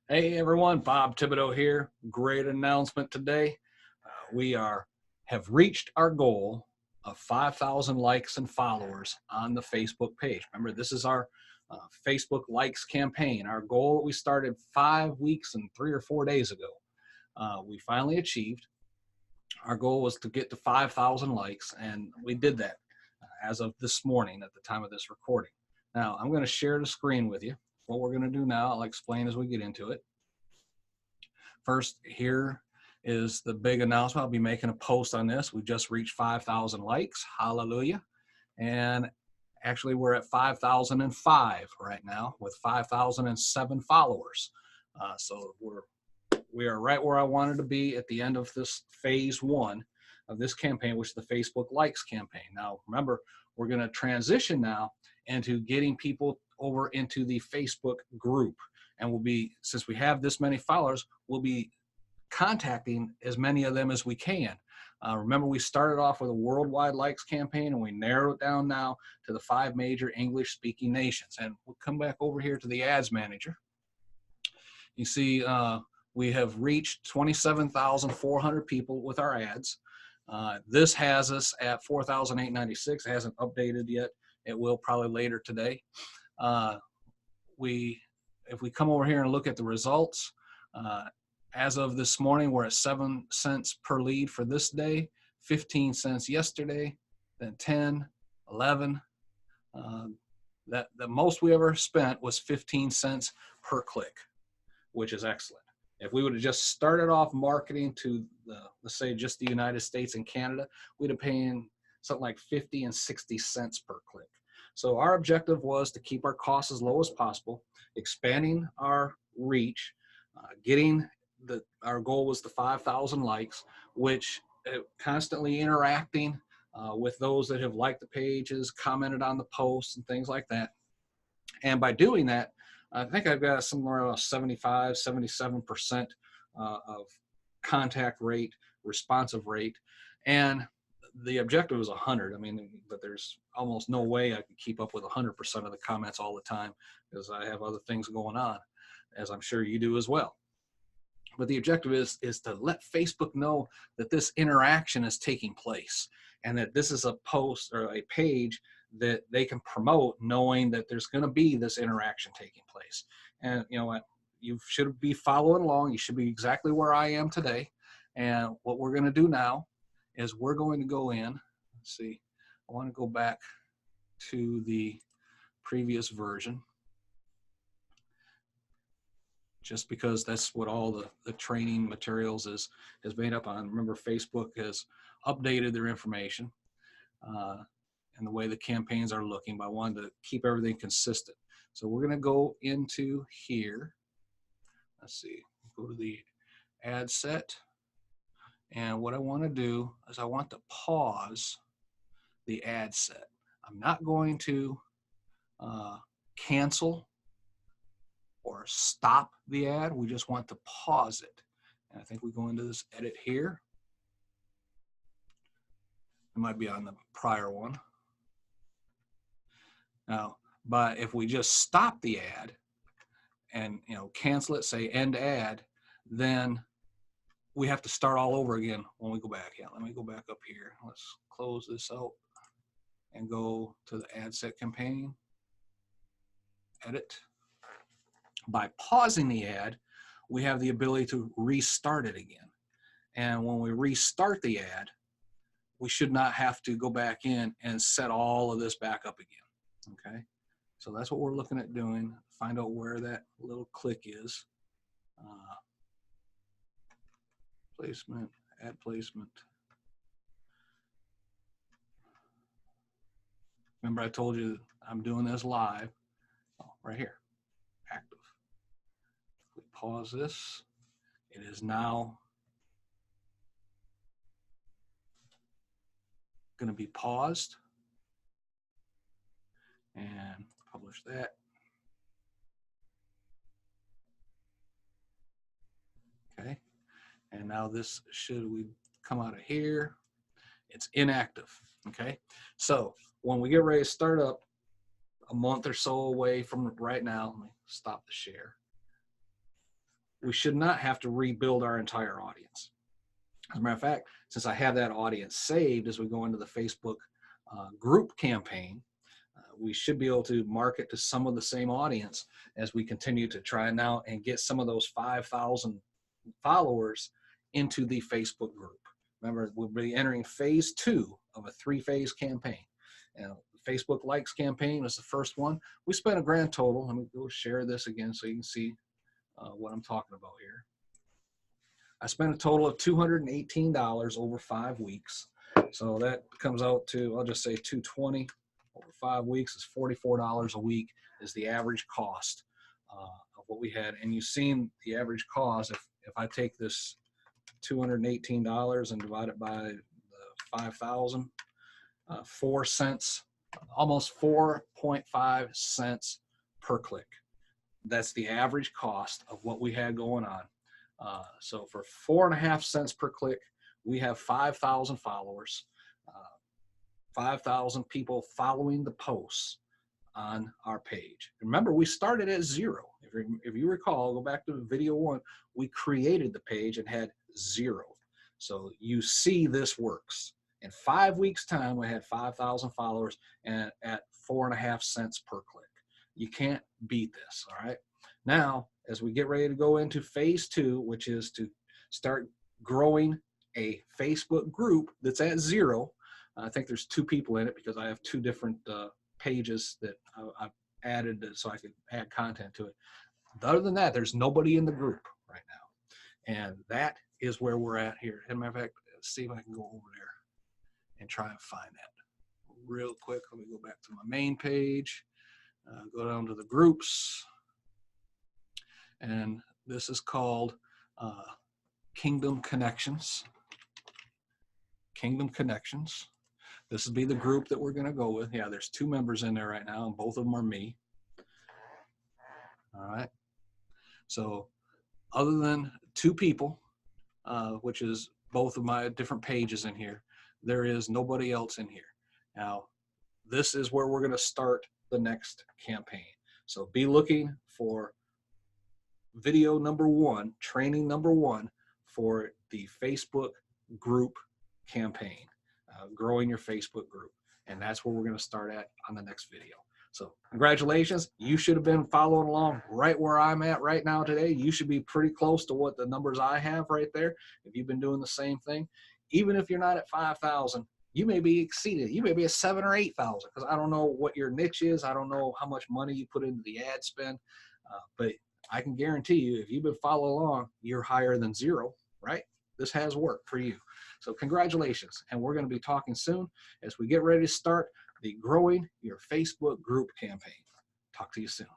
Hey everyone, Bob Thibodeau here. Great announcement today. We have reached our goal of 5,000 likes and followers on the Facebook page. Remember, this is our Facebook likes campaign. Our goal that we started 5 weeks and 3 or 4 days ago. We finally achieved. Our goal was to get to 5,000 likes, and we did that as of this morning at the time of this recording. Now, I'm going to share the screen with you. What we're going to do now, I'll explain as we get into it. First, here is the big announcement. I'll be making a post on this. We just reached 5,000 likes. Hallelujah. And actually, we're at 5,005 right now with 5,007 followers. So we are right where I wanted to be at the end of this phase one of this campaign, which is the Facebook likes campaign. Now, remember, we're going to transition now into getting people over into the Facebook group. And we'll be, since we have this many followers, we'll be contacting as many of them as we can. Remember, we started off with a worldwide likes campaign, and we narrowed it down now to the 5 major English-speaking nations. And we'll come back over here to the ads manager. You see, we have reached 27,400 people with our ads. This has us at 4,896. It hasn't updated yet. It will probably later today. If we come over here and look at the results, as of this morning, we're at 7 cents per lead for this day, 15 cents yesterday, then 10, 11. The most we ever spent was 15 cents per click, which is excellent. If we would have just started off marketing to let's say just the United States and Canada, we'd have paying something like 50 and 60 cents per click. So our objective was to keep our costs as low as possible, expanding our reach, getting our goal was the 5,000 likes, which constantly interacting with those that have liked the pages, commented on the posts and things like that. And by doing that, I think I've got somewhere around 75, 77% of contact rate, responsive rate. And the objective is 100. I mean, but there's almost no way I can keep up with 100% of the comments all the time because I have other things going on, as I'm sure you do as well. But the objective is to let Facebook know that this interaction is taking place and that this is a post or a page that they can promote, knowing that there's going to be this interaction taking place. And you know what? You should be following along. You should be exactly where I am today. And what we're going to do now is we're going to go in. Let's see. I want to go back to the previous version, just because that's what all the training materials is made up on. Remember, Facebook has updated their information and the way the campaigns are looking, but I wanted to keep everything consistent. So we're going to go into here. Let's see, go to the ad set. And what I want to do is I want to pause the ad set. I'm not going to cancel or stop the ad. We just want to pause it. And I think we go into this edit here. It might be on the prior one. Now, but if we just stop the ad and cancel it, say end ad, then we have to start all over again when we go back. Yeah, let me go back up here. Let's close this out and go to the ad set campaign, edit. By pausing the ad, we have the ability to restart it again. And when we restart the ad, we should not have to go back in and set all of this back up again. Okay, so that's what we're looking at doing. Find out where that little click is. Placement, ad placement. Remember I told you I'm doing this live. Oh, right here, active. If we pause this, it is now going to be paused. And publish that. Okay, and now this we come out of here, it's inactive. Okay, so when we get ready to start up, a month or so away from right now, let me stop the share. we should not have to rebuild our entire audience. As a matter of fact, since I have that audience saved as we go into the Facebook group campaign, we should be able to market to some of the same audience as we continue to try now and get some of those 5,000 followers into the Facebook group. Remember, we'll be entering phase 2 of a 3-phase campaign. And the Facebook Likes campaign was the first one. We spent a grand total. Let me go share this again so you can see what I'm talking about here. I spent a total of $218 over 5 weeks. So that comes out to, I'll just say $220 over 5 weeks is $44 a week is the average cost of what we had. And you've seen the average cost. If I take this $218 and divide it by the 5,000, 4 cents, almost 4.5 cents per click. That's the average cost of what we had going on. So for 4.5 cents per click, we have 5,000 followers, 5,000 people following the posts on our page. Remember, we started at 0. If you recall, go back to video 1, we created the page and had 0. So you see this works. In 5 weeks' time, we had 5,000 followers and at 4.5 cents per click. You can't beat this, all right? Now, as we get ready to go into phase 2, which is to start growing a Facebook group that's at 0. I think there's 2 people in it because I have 2 different pages that I've added so I could add content to it. Other than that, there's nobody in the group right now. And that is where we're at here. As a matter of fact, let's see if I can go over there and try and find that real quick. Let me go back to my main page, go down to the groups. And this is called Kingdom Connections. Kingdom Connections. This would be the group that we're going to go with. Yeah, there's 2 members in there right now, and both of them are me. All right. So other than 2 people, which is both of my different pages in here, there is nobody else in here. Now, this is where we're going to start the next campaign. So be looking for video number 1, training number 1 for the Facebook group campaign, growing your Facebook group. And that's where we're going to start at on the next video. So congratulations. You should have been following along right where I'm at right now today. You should be pretty close to what the numbers I have right there. If you've been doing the same thing, even if you're not at 5,000, you may be exceeded. You may be at 7,000 or 8,000 because I don't know what your niche is. I don't know how much money you put into the ad spend, but I can guarantee you, if you've been following along, you're higher than 0, right? This has worked for you. So congratulations. And we're going to be talking soon as we get ready to start the Growing Your Facebook Group campaign. Talk to you soon.